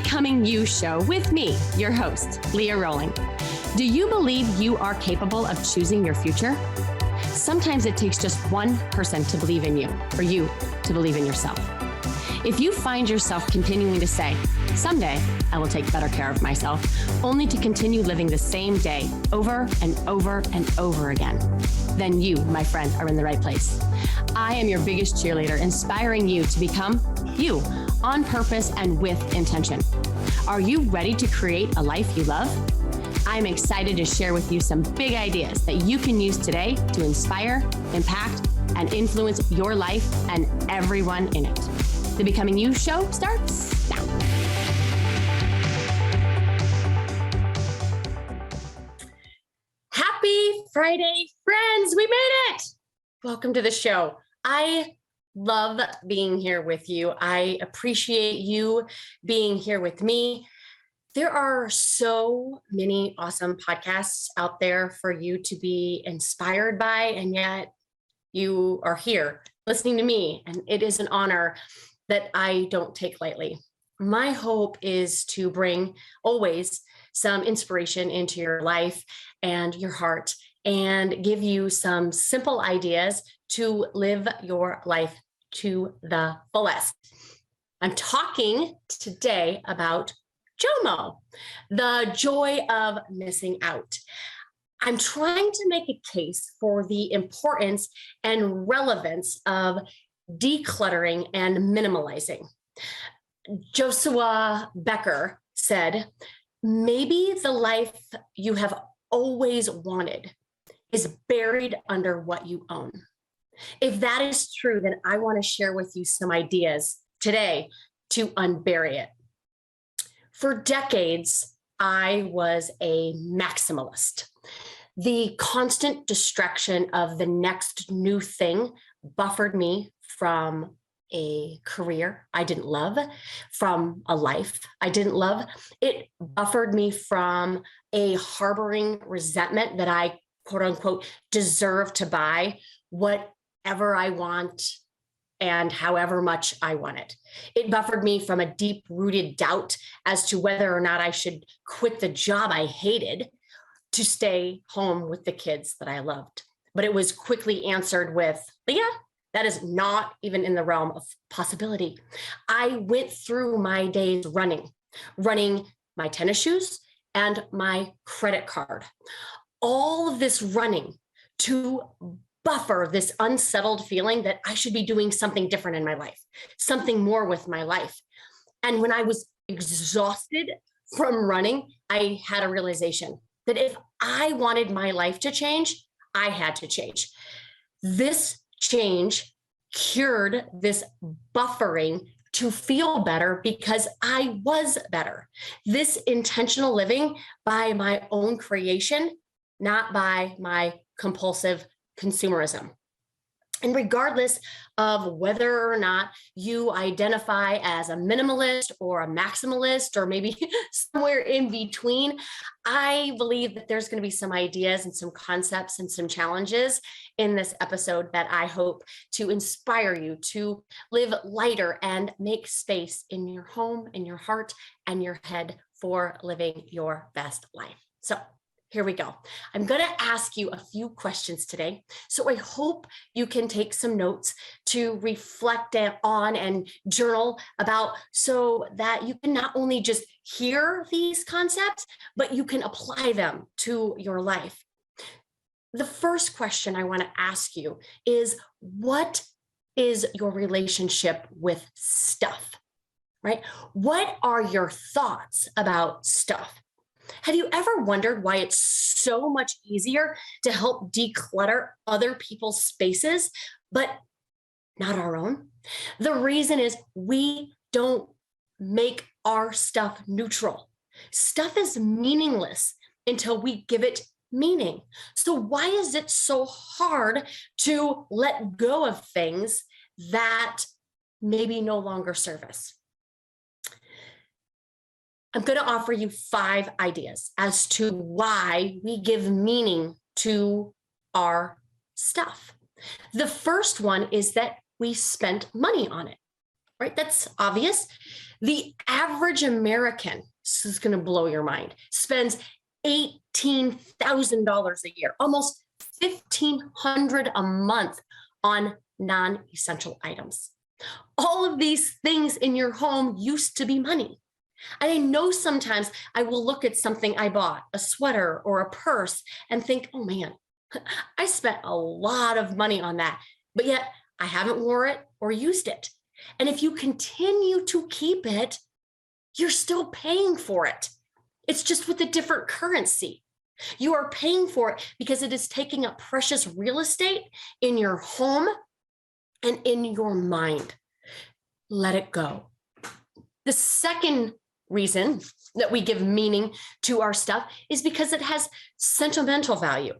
Becoming You show with me, your host, Leah Rowling. Do you believe you are capable of choosing your future? Sometimes it takes just one person to believe in you, for you to believe in yourself. If you find yourself continuing to say, someday I will take better care of myself, only to continue living the same day over and over and over again, then you, my friend, are in the right place. I am your biggest cheerleader, inspiring you to become you on purpose and with intention. Are you ready to create a life you love? I'm excited to share with you some big ideas that you can use today to inspire, impact, and influence your life and everyone in it. The Becoming You show starts now. Happy Friday, friends. We made it. Welcome to the show. I love being here with you. I appreciate you being here with me. There are so many awesome podcasts out there for you to be inspired by, and yet you are here listening to me, and it is an honor that I don't take lightly. My hope is to bring always some inspiration into your life and your heart and give you some simple ideas to live your life to the fullest. I'm talking today about JOMO, the joy of missing out. I'm trying to make a case for the importance and relevance of decluttering and minimalizing. Joshua Becker said, maybe the life you have always wanted is buried under what you own. If that is true, then I want to share with you some ideas today to unbury it. For decades, I was a maximalist. The constant distraction of the next new thing buffered me from a career I didn't love, from a life I didn't love. It buffered me from a harboring resentment that I, quote unquote, deserve to buy whatever I want and however much I want it. It buffered me from a deep-rooted doubt as to whether or not I should quit the job I hated to stay home with the kids that I loved. But it was quickly answered with, Leah, that is not even in the realm of possibility. I went through my days running my tennis shoes and my credit card. All of this running to buffer this unsettled feeling that I should be doing something different in my life, something more with my life. And when I was exhausted from running, I had a realization that if I wanted my life to change, I had to change. This change cured this buffering to feel better because I was better. This intentional living by my own creation, not by my compulsive consumerism. And regardless of whether or not you identify as a minimalist or a maximalist or maybe somewhere in between, I believe that there's going to be some ideas and some concepts and some challenges in this episode that I hope to inspire you to live lighter and make space in your home, in your heart, and your head for living your best life. So here we go. I'm going to ask you a few questions today. So I hope you can take some notes to reflect on and journal about so that you can not only just hear these concepts, but you can apply them to your life. The first question I want to ask you is, what is your relationship with stuff, right? What are your thoughts about stuff? Have you ever wondered why it's so much easier to help declutter other people's spaces, but not our own? The reason is we don't make our stuff neutral. Stuff is meaningless until we give it meaning. So why is it so hard to let go of things that maybe no longer serve us? I'm going to offer you 5 ideas as to why we give meaning to our stuff. The first one is that we spent money on it. right? That's obvious. The average American, this is going to blow your mind, spends $18,000 a year, almost $1,500 a month on non-essential items. All of these things in your home used to be money. And I know sometimes I will look at something I bought, a sweater or a purse, and think, oh man, I spent a lot of money on that, but yet I haven't wore it or used it. And if you continue to keep it, you're still paying for it. It's just with a different currency. You are paying for it because it is taking up precious real estate in your home and in your mind. Let it go. The second reason that we give meaning to our stuff is because it has sentimental value.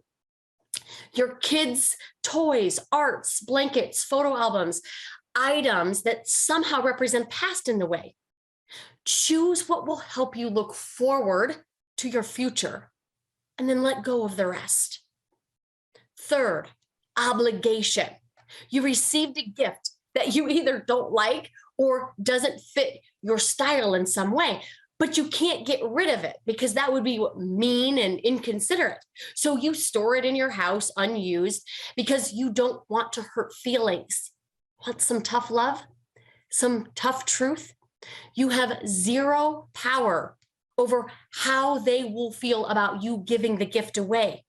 Your kids' toys, arts, blankets, photo albums, items that somehow represent past in the way. Choose what will help you look forward to your future and then let go of the rest. Third, obligation. You received a gift that you either don't like or doesn't fit your style in some way, but you can't get rid of it because that would be mean and inconsiderate. So you store it in your house unused because you don't want to hurt feelings. Want some tough love? Some tough truth? You have zero power over how they will feel about you giving the gift away.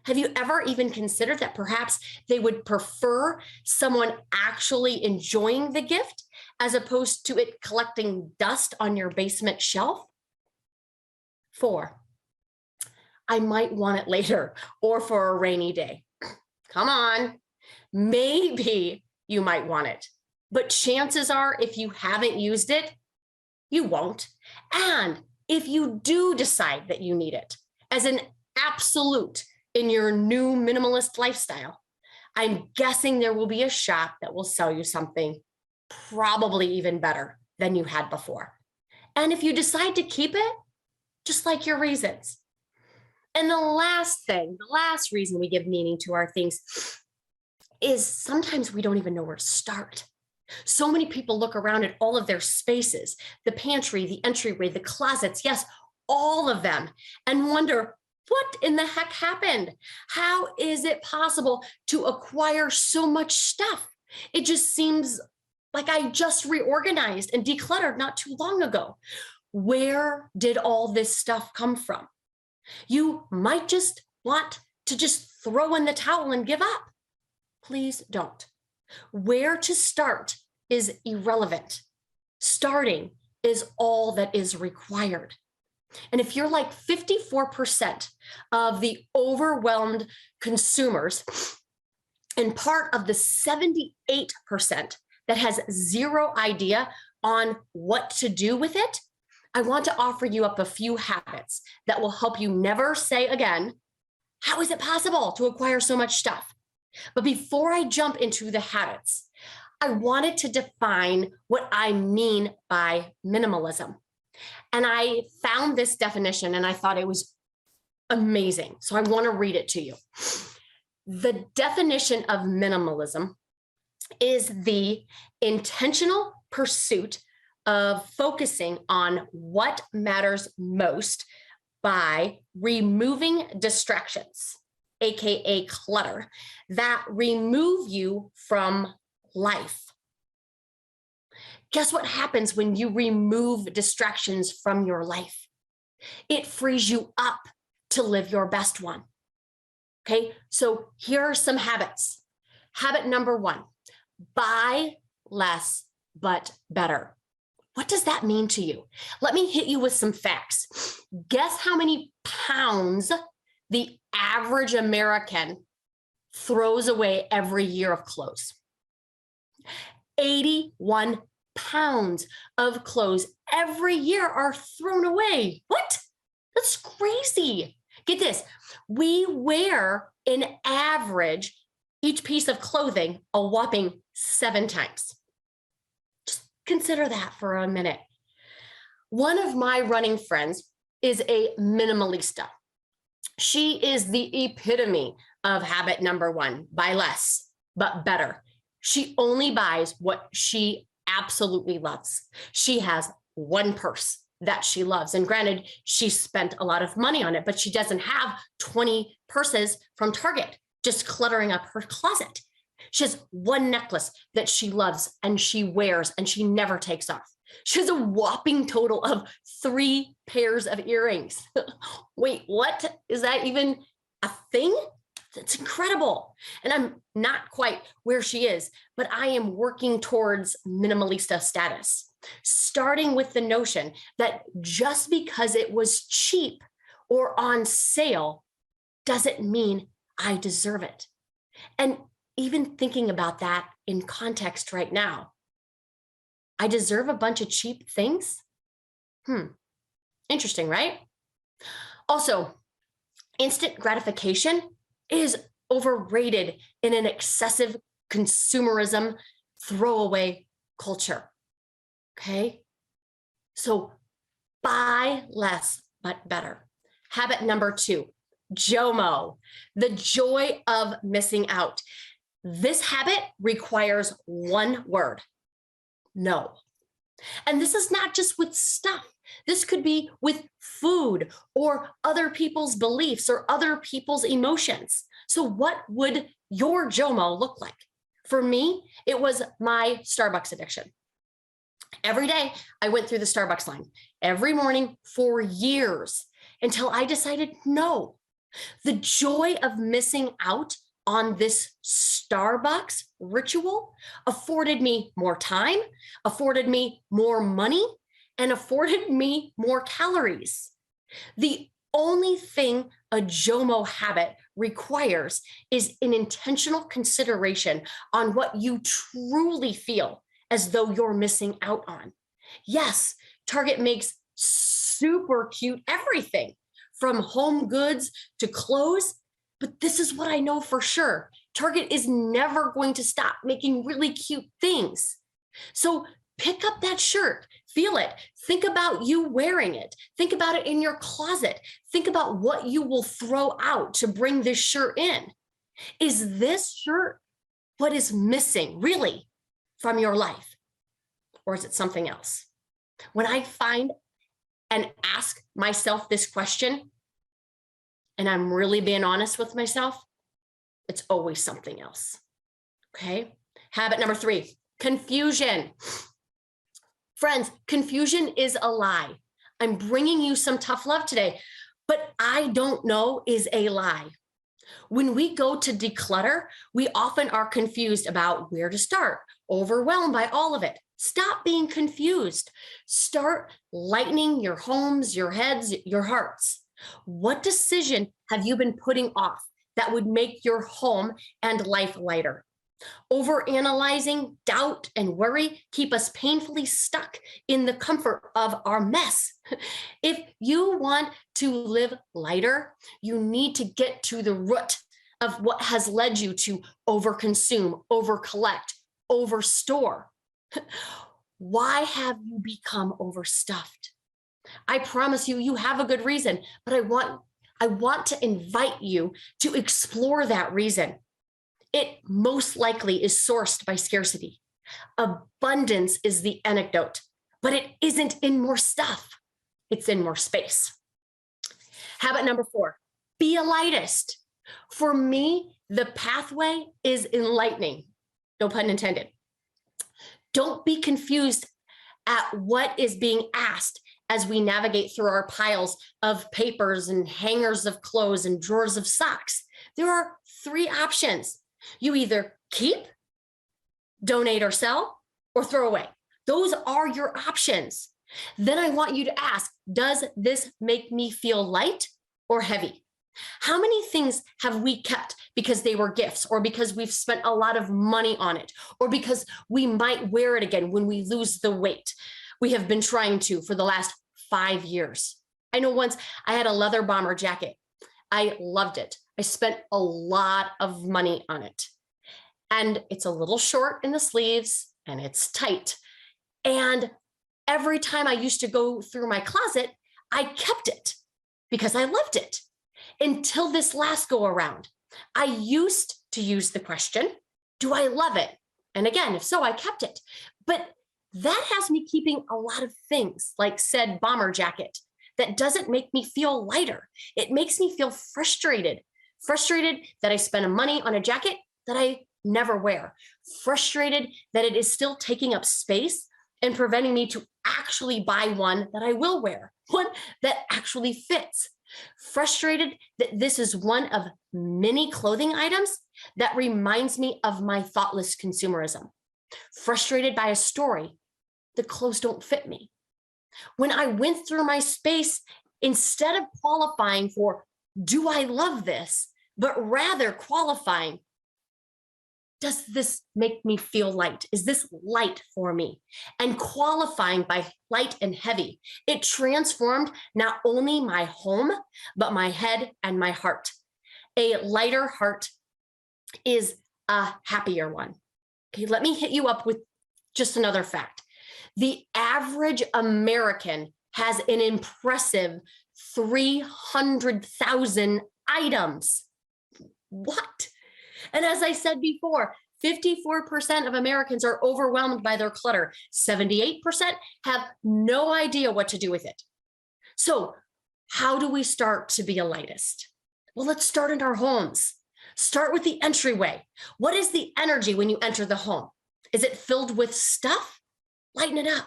Have you ever even considered that perhaps they would prefer someone actually enjoying the gift as opposed to it collecting dust on your basement shelf? 4, I might want it later or for a rainy day. Come on, maybe you might want it, but chances are if you haven't used it, you won't. And if you do decide that you need it as an absolute in your new minimalist lifestyle, I'm guessing there will be a shop that will sell you something probably even better than you had before. And if you decide to keep it, just like your reasons. And the last reason we give meaning to our things is sometimes we don't even know where to start. So many people look around at all of their spaces, the pantry, the entryway, the closets, yes, all of them, and wonder, what in the heck happened? How is it possible to acquire so much stuff? It just seems like I just reorganized and decluttered not too long ago. Where did all this stuff come from? You might just want to just throw in the towel and give up. Please don't. Where to start is irrelevant. Starting is all that is required. And if you're like 54% of the overwhelmed consumers and part of the 78% that has zero idea on what to do with it, I want to offer you up a few habits that will help you never say again, how is it possible to acquire so much stuff? But before I jump into the habits, I wanted to define what I mean by minimalism. And I found this definition and I thought it was amazing. So I want to read it to you. The definition of minimalism is the intentional pursuit of focusing on what matters most by removing distractions, aka clutter, that remove you from life. Guess what happens when you remove distractions from your life? It frees you up to live your best one. Okay, so here are some habits. Habit number 1, buy less but better. What does that mean to you? Let me hit you with some facts. Guess how many pounds the average American throws away every year of clothes? 81 pounds of clothes every year are thrown away. What? That's crazy. Get this. We wear an average each piece of clothing a whopping 7 times. Just consider that for a minute. One of my running friends is a minimalista. She is the epitome of habit number 1, buy less, but better. She only buys what she absolutely loves. She has one purse that she loves. And granted, she spent a lot of money on it, but she doesn't have 20 purses from Target just cluttering up her closet. She has one necklace that she loves and she wears and she never takes off. She has a whopping total of 3 pairs of earrings. Wait, what? Is that even a thing? That's incredible. And I'm not quite where she is, but I am working towards minimalista status, starting with the notion that just because it was cheap or on sale doesn't mean I deserve it. And even thinking about that in context right now, I deserve a bunch of cheap things? Interesting, right? Also, instant gratification is overrated in an excessive consumerism throwaway culture. Okay? So buy less, but better. Habit number 2, JOMO, the joy of missing out. This habit requires one word: no. And this is not just with stuff. This could be with food or other people's beliefs or other people's emotions. So what would your JOMO look like? For me, it was my Starbucks addiction. Every day I went through the Starbucks line every morning for years until I decided no. The joy of missing out on this Starbucks ritual afforded me more time, afforded me more money, and afforded me more calories. The only thing a JOMO habit requires is an intentional consideration on what you truly feel as though you're missing out on. Yes, Target makes super cute everything from home goods to clothes, but this is what I know for sure. Target is never going to stop making really cute things. So pick up that shirt, feel it. Think about you wearing it. Think about it in your closet. Think about what you will throw out to bring this shirt in. Is this shirt what is missing really from your life? Or is it something else? When I find and ask myself this question, and I'm really being honest with myself, it's always something else. Okay. Habit number 3, confusion. Friends, confusion is a lie. I'm bringing you some tough love today, but I don't know is a lie. When we go to declutter, we often are confused about where to start, overwhelmed by all of it. Stop being confused. Start lightening your homes, your heads, your hearts. What decision have you been putting off that would make your home and life lighter? Overanalyzing, doubt, and worry keep us painfully stuck in the comfort of our mess. If you want to live lighter, you need to get to the root of what has led you to overconsume, overcollect, overstore. Why have you become overstuffed? I promise you, you have a good reason, but I want to invite you to explore that reason. It most likely is sourced by scarcity. Abundance is the anecdote, but it isn't in more stuff. It's in more space. Habit number 4, be a lightist. For me, the pathway is enlightening. No pun intended. Don't be confused at what is being asked as we navigate through our piles of papers and hangers of clothes and drawers of socks. There are 3 options. You either keep, donate or sell, or throw away. Those are your options. Then I want you to ask, does this make me feel light or heavy? How many things have we kept because they were gifts, or because we've spent a lot of money on it, or because we might wear it again when we lose the weight we have been trying to for the last 5 years? I know once I had a leather bomber jacket. I loved it. I spent a lot of money on it. And it's a little short in the sleeves and it's tight. And every time I used to go through my closet, I kept it because I loved it until this last go around. I used to use the question, do I love it? And again, if so, I kept it. But That has me keeping a lot of things like said bomber jacket that doesn't make me feel lighter. It makes me feel frustrated that I spend money on a jacket that I never wear, frustrated that it is still taking up space and preventing me to actually buy one that I will wear, one that actually fits. Frustrated that this is one of many clothing items that reminds me of my thoughtless consumerism. Frustrated by a story, the clothes don't fit me. When I went through my space, instead of qualifying for, do I love this? But rather qualifying, does this make me feel light? Is this light for me? And qualifying by light and heavy, it transformed not only my home, but my head and my heart. A lighter heart is a happier one. Okay, let me hit you up with just another fact. The average American has an impressive 300,000 items. What? And as I said before, 54% of Americans are overwhelmed by their clutter. 78% have no idea what to do with it. So, how do we start to be a lightist? Well, let's start in our homes. Start with the entryway. What is the energy when you enter the home? Is it filled with stuff? Lighten it up.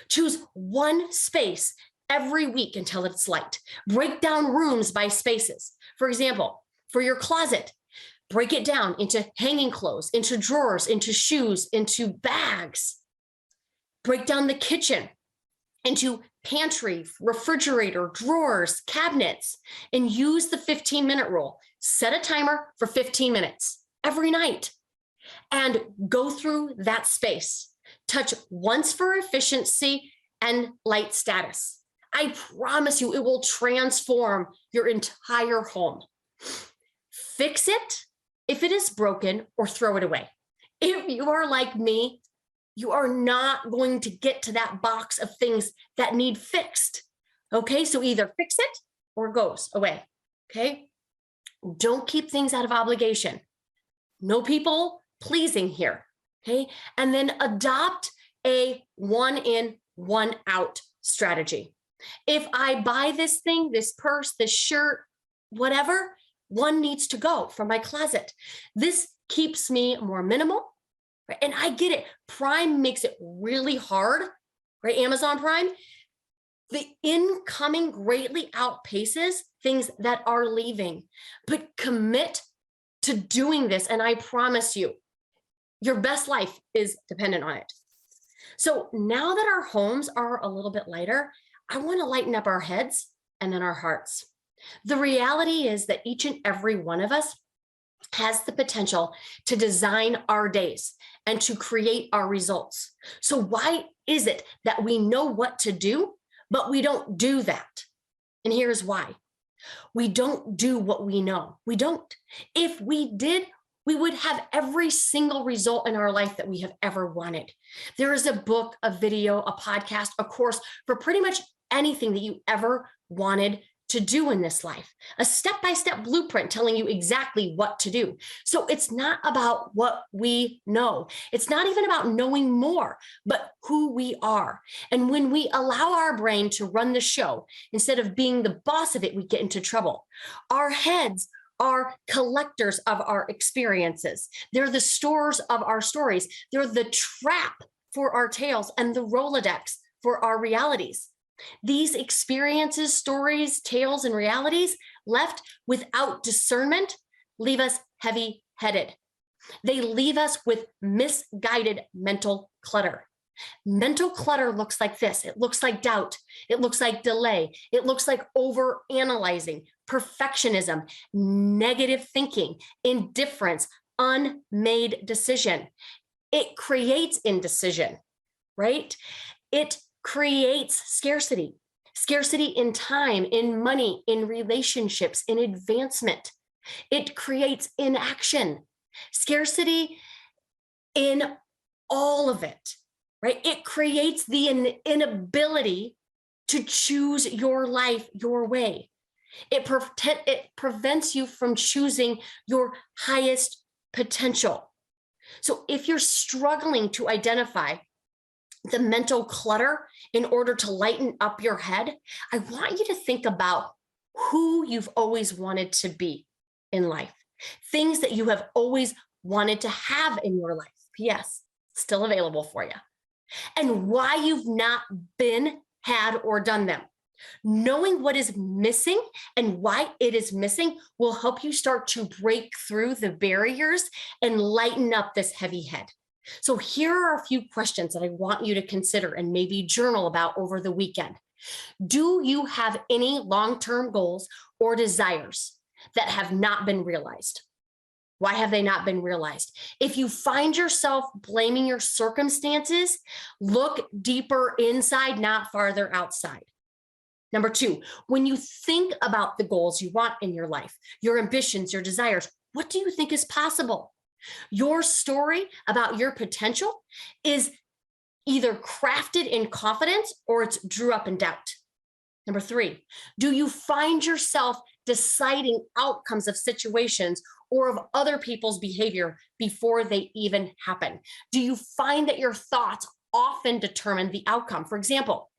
Choose one space every week until it's light. Break down rooms by spaces. For example, for your closet, break it down into hanging clothes, into drawers, into shoes, into bags. Break down the kitchen into pantry, refrigerator, drawers, cabinets, and use the 15-minute rule. Set a timer for 15 minutes every night and go through that space. Touch once for efficiency and light status. I promise you, it will transform your entire home. Fix it if it is broken, or throw it away. If you are like me, you are not going to get to that box of things that need fixed. Okay, so either fix it or it goes away. Okay, don't keep things out of obligation. No people pleasing here. Okay, and then adopt a one in, one out strategy. If I buy this thing, this purse, this shirt, whatever, one needs to go from my closet. This keeps me more minimal, right? And I get it. Prime makes it really hard, right? Amazon Prime. The incoming greatly outpaces things that are leaving, but commit to doing this. And I promise you, your best life is dependent on it. So now that our homes are a little bit lighter, I want to lighten up our heads and then our hearts. The reality is that each and every one of us has the potential to design our days and to create our results. So why is it that we know what to do, but we don't do that? And here's why. We don't do what we know. We don't. If we did, we would have every single result in our life that we have ever wanted. There is a book, a video, a podcast, a course for pretty much anything that you ever wanted to do in this life, a step-by-step blueprint telling you exactly what to do. So it's not about what we know. It's not even about knowing more, but who we are. And when we allow our brain to run the show, instead of being the boss of it, we get into trouble. Our heads are collectors of our experiences. They're the stores of our stories. They're the trap for our tales and the Rolodex for our realities. These experiences, stories, tales, and realities left without discernment leave us heavy-headed. They leave us with misguided mental clutter. Mental clutter looks like this. It looks like doubt. It looks like delay. It looks like overanalyzing, perfectionism, negative thinking, indifference, unmade decision. It creates indecision, right? It creates scarcity in time, in money, in relationships, in advancement. It creates inaction, scarcity in all of it, right? It creates the inability to choose your life your way. It prevents you from choosing your highest potential. So if you're struggling to identify the mental clutter in order to lighten up your head, I want you to think about who you've always wanted to be in life, things that you have always wanted to have in your life. P.S. Still available for you. And why you've not been, had, or done them. Knowing what is missing and why it is missing will help you start to break through the barriers and lighten up this heavy head. So here are a few questions that I want you to consider and maybe journal about over the weekend. Do you have any long-term goals or desires that have not been realized? Why have they not been realized? If you find yourself blaming your circumstances, look deeper inside, not farther outside. Number 2, when you think about the goals you want in your life, your ambitions, your desires, what do you think is possible? Your story about your potential is either crafted in confidence or it's drew up in doubt. Number 3, do you find yourself deciding outcomes of situations or of other people's behavior before they even happen? Do you find that your thoughts often determine the outcome? For example,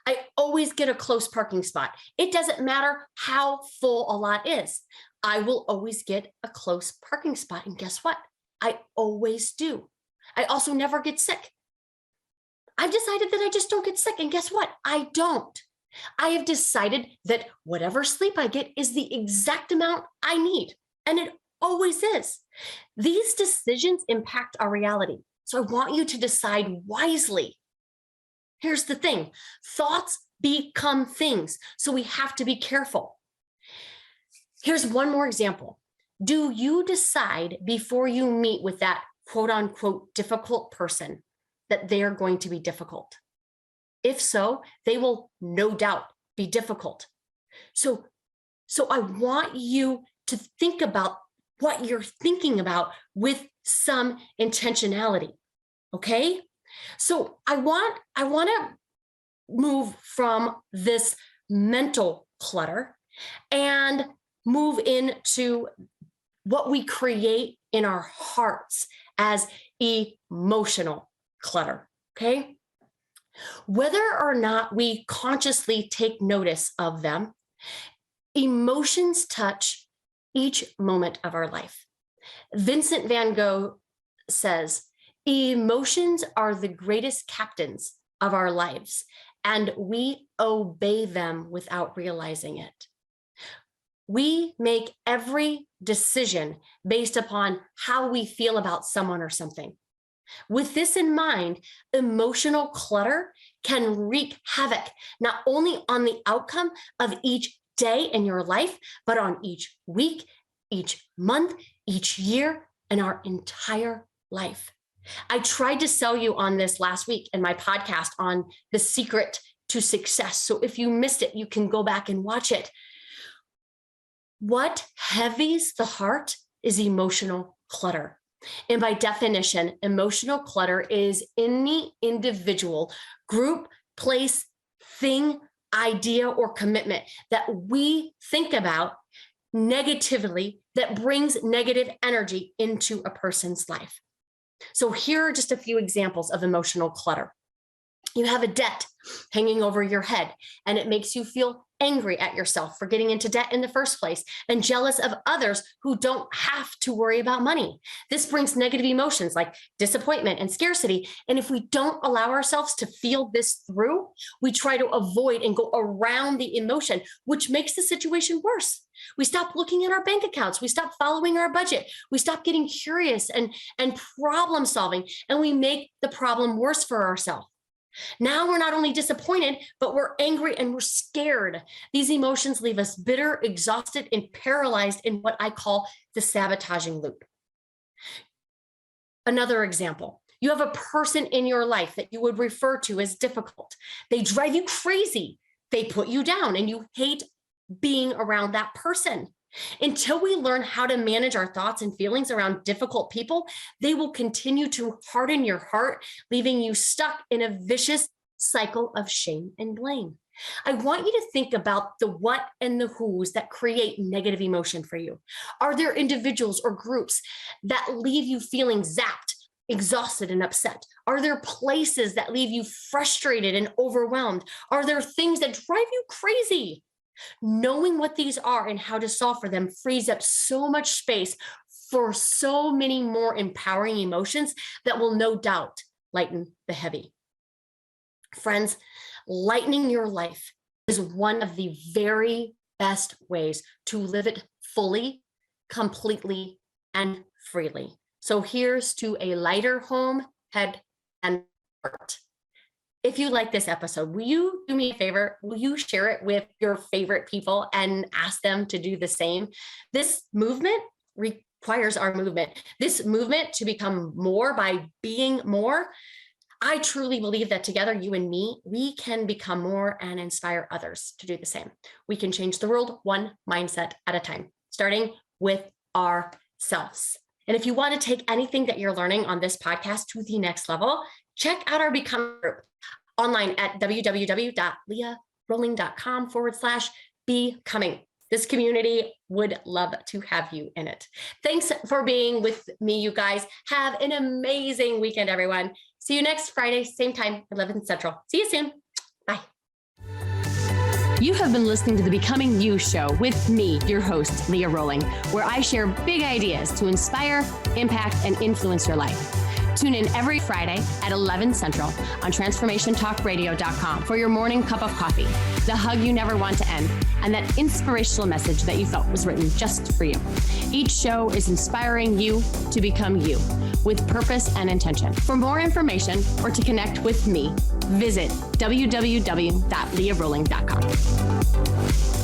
I always get a close parking spot. It doesn't matter how full a lot is. I will always get a close parking spot. And guess what? I always do. I also never get sick. I've decided that I just don't get sick. And guess what? I don't. I have decided that whatever sleep I get is the exact amount I need. And it always is. These decisions impact our reality. So I want you to decide wisely. Here's the thing. Thoughts become things. So we have to be careful. Here's one more example. Do you decide before you meet with that quote unquote difficult person that they are going to be difficult? If so, they will no doubt be difficult. So I want you to think about what you're thinking about with some intentionality. Okay? So I want to move from this mental clutter and move into what we create in our hearts as emotional clutter. Okay? Whether or not we consciously take notice of them, emotions touch each moment of our life. Vincent van Gogh says, emotions are the greatest captains of our lives, and we obey them without realizing it. We make every decision based upon how we feel about someone or something. With this in mind, emotional clutter can wreak havoc, not only on the outcome of each day in your life, but on each week, each month, each year, and our entire life. I tried to sell you on this last week in my podcast on the secret to success. So if you missed it, you can go back and watch it. What heavies the heart is emotional clutter. And by definition, emotional clutter is any individual, group, place, thing, idea, or commitment that we think about negatively that brings negative energy into a person's life. So here are just a few examples of emotional clutter. You have a debt hanging over your head, and it makes you feel angry at yourself for getting into debt in the first place and jealous of others who don't have to worry about money. This brings negative emotions like disappointment and scarcity. And if we don't allow ourselves to feel this through, we try to avoid and go around the emotion, which makes the situation worse. We stop looking at our bank accounts. We stop following our budget. We stop getting curious and problem solving, and we make the problem worse for ourselves. Now we're not only disappointed, but we're angry and we're scared. These emotions leave us bitter, exhausted, and paralyzed in what I call the sabotaging loop. Another example, you have a person in your life that you would refer to as difficult. They drive you crazy. They put you down, and you hate being around that person. Until we learn how to manage our thoughts and feelings around difficult people, they will continue to harden your heart, leaving you stuck in a vicious cycle of shame and blame. I want you to think about the what and the who's that create negative emotion for you. Are there individuals or groups that leave you feeling zapped, exhausted and upset? Are there places that leave you frustrated and overwhelmed? Are there things that drive you crazy? Knowing what these are and how to solve for them frees up so much space for so many more empowering emotions that will no doubt lighten the heavy. Friends, lightening your life is one of the very best ways to live it fully, completely, and freely. So here's to a lighter home, head, and heart. If you like this episode, will you do me a favor? Will you share it with your favorite people and ask them to do the same? This movement requires our movement. This movement to become more by being more. I truly believe that together, you and me, we can become more and inspire others to do the same. We can change the world one mindset at a time, starting with ourselves. And if you want to take anything that you're learning on this podcast to the next level, check out our Become group online at www.leahrowling.com/becoming. This community would love to have you in it. Thanks for being with me, you guys. Have an amazing weekend, everyone. See you next Friday, same time, 11 Central. See you soon. Bye. You have been listening to the Becoming You show with me, your host, Leah Rowling, where I share big ideas to inspire, impact, and influence your life. Tune in every Friday at 11 Central on transformationtalkradio.com for your morning cup of coffee, the hug you never want to end, and that inspirational message that you felt was written just for you. Each show is inspiring you to become you with purpose and intention. For more information or to connect with me, visit www.leahrowling.com.